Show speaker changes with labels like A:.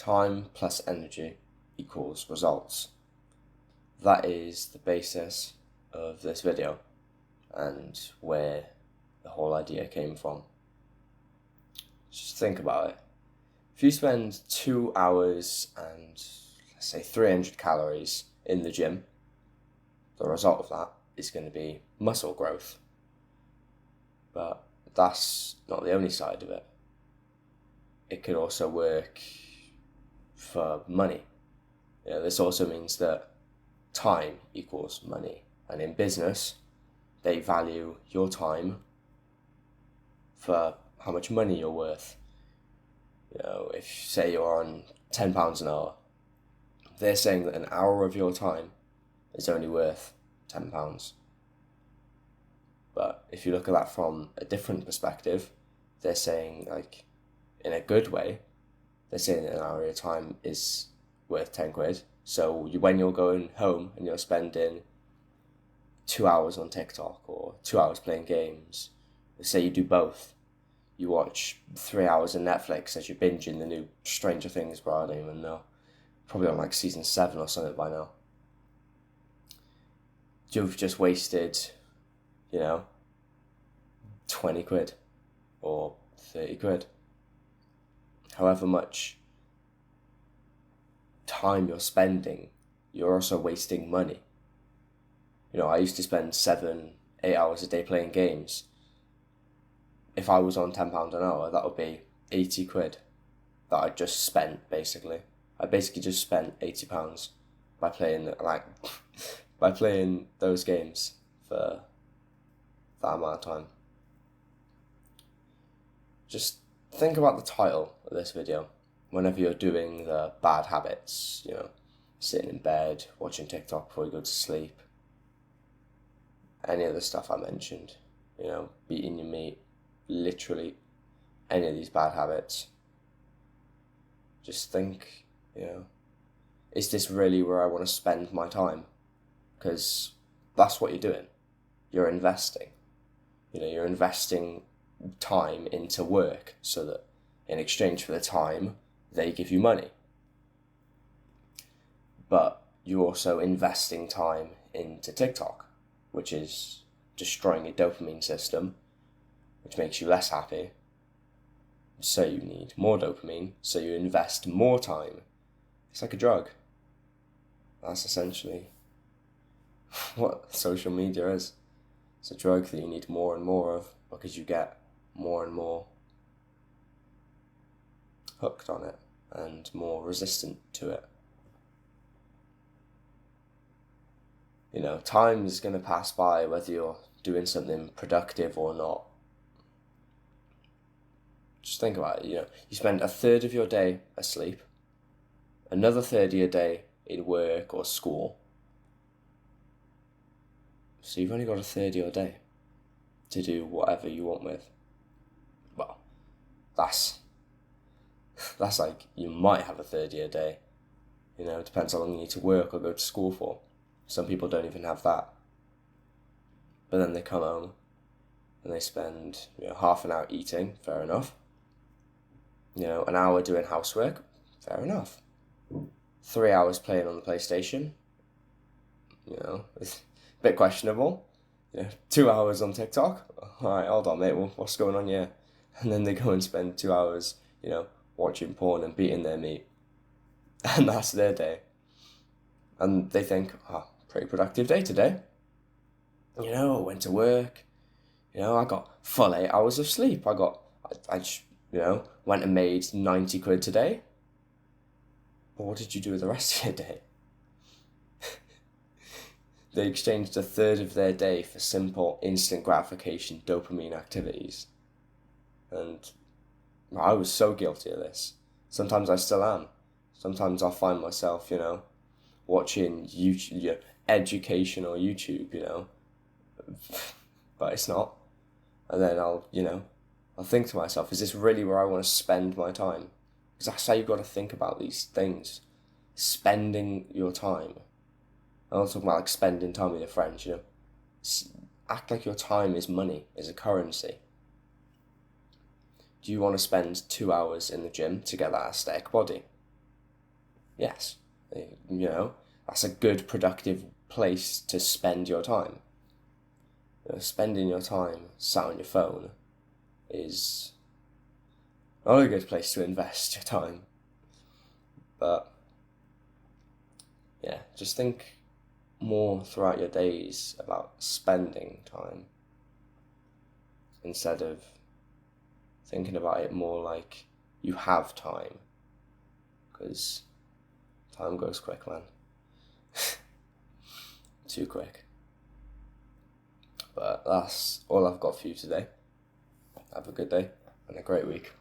A: time plus energy equals results. That is the basis of this video and where the whole idea came from. Just think about it. If you spend 2 hours and let's say 300 calories in the gym, the result of that is going to be muscle growth. But that's not the only side of it. It could also work for money. This also means that time equals money. And in business, they value your time for how much money you're worth. If say you're on £10 an hour, they're saying that an hour of your time is only worth £10. But if you look at that from a different perspective, they're saying, like, in a good way, they're saying that an hour of your time is worth 10 quid. So when you're going home and you're spending 2 hours on TikTok or 2 hours playing games, say you do both, you watch 3 hours of Netflix as you're binging the new Stranger Things, bro, I don't even know. Probably on like season 7 or something by now. You've just wasted, 20 quid or 30 quid. However much time you're spending, you're also wasting money. I used to spend 7-8 hours a day playing games. If I was on £10 an hour, that would be 80 quid that I just spent, basically. I basically just spent £80 by playing those games for that amount of time. Just think about the title of this video whenever you're doing the bad habits, sitting in bed, watching TikTok before you go to sleep. Any of the stuff I mentioned, beating your meat, literally any of these bad habits. Just think, is this really where I want to spend my time? Because that's what you're doing. You're investing. You're investing time into work so that in exchange for the time, they give you money. But you're also investing time into TikTok, which is destroying your dopamine system, which makes you less happy. So you need more dopamine, so you invest more time. It's like a drug. That's essentially what social media is. It's a drug that you need more and more of because you get more and more hooked on it and more resistant to it. Time is going to pass by whether you're doing something productive or not. Just think about it, you spend a third of your day asleep, another third of your day in work or school. So you've only got a third of your day to do whatever you want with. Well, that's like, you might have a third of your day. It depends how long you need to work or go to school for. Some people don't even have that. But then they come home and they spend half an hour eating, fair enough. An hour doing housework, fair enough. 3 hours playing on the PlayStation, it's a bit questionable. 2 hours on TikTok, alright, hold on mate, what's going on here? And then they go and spend 2 hours, watching porn and beating their meat. And that's their day. And they think, pretty productive day today. I went to work, I got full 8 hours of sleep. I went and made 90 quid today. But what did you do with the rest of your day? They exchanged a third of their day for simple, instant gratification, dopamine activities. And I was so guilty of this. Sometimes I still am. Sometimes I'll find myself, watching YouTube, educational YouTube, but it's not. And then I'll think to myself, is this really where I want to spend my time? Because that's how you've got to think about these things. Spending your time. I'm not talking about like spending time with your friends, Act like your time is money, is a currency. Do you want to spend 2 hours in the gym to get that aesthetic body? yes, that's a good, productive place to spend your time. Spending your time sat on your phone is not a good place to invest your time. But yeah, just think more throughout your days about spending time instead of thinking about it more like you have time, because time goes quick, man. Too quick. But that's all I've got for you today. Have a good day and a great week.